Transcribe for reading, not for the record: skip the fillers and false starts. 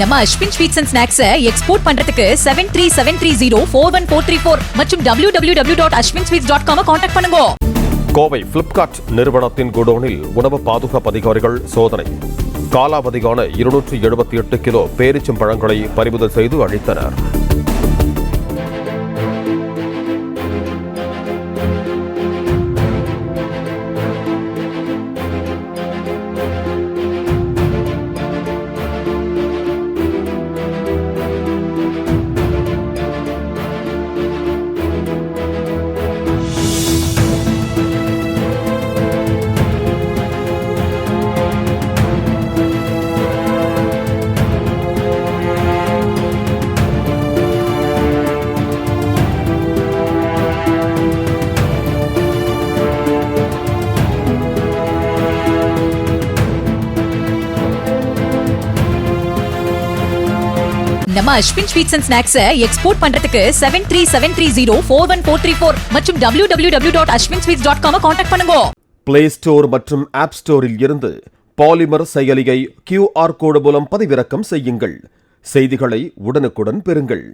நம்ம Ashwin sweets and snacks export பண்றதுக்கு 7373041434 மற்றும் www.ashwinsweets.com கான்டாக்ட் பண்ணுங்க. கோவை பிளிப்கார்ட் நிறுவனத்தின் குடோனில் உணவு பாதுகாப்பு அதிகாரிகள் சோதனை. காலாவதியான 278 கிலோ பேரிச்சம் பழங்களை பறிமுதல் செய்து அழித்தனர். நம்ம Ashwin sweets and snacks export பண்றதுக்கு 7373041434 மற்றும் www.ashwinsweets.com கான்டாக்ட் பண்ணுங்க. பிளே ஸ்டோர் மற்றும் ஆப் ஸ்டோரில் இருந்து பாலிமர் செயலியை QR கோடு மூலம் பதிவிறக்கம் செய்யுங்கள். செய்திகளை உடனுக்குடன் பெறுங்கள்.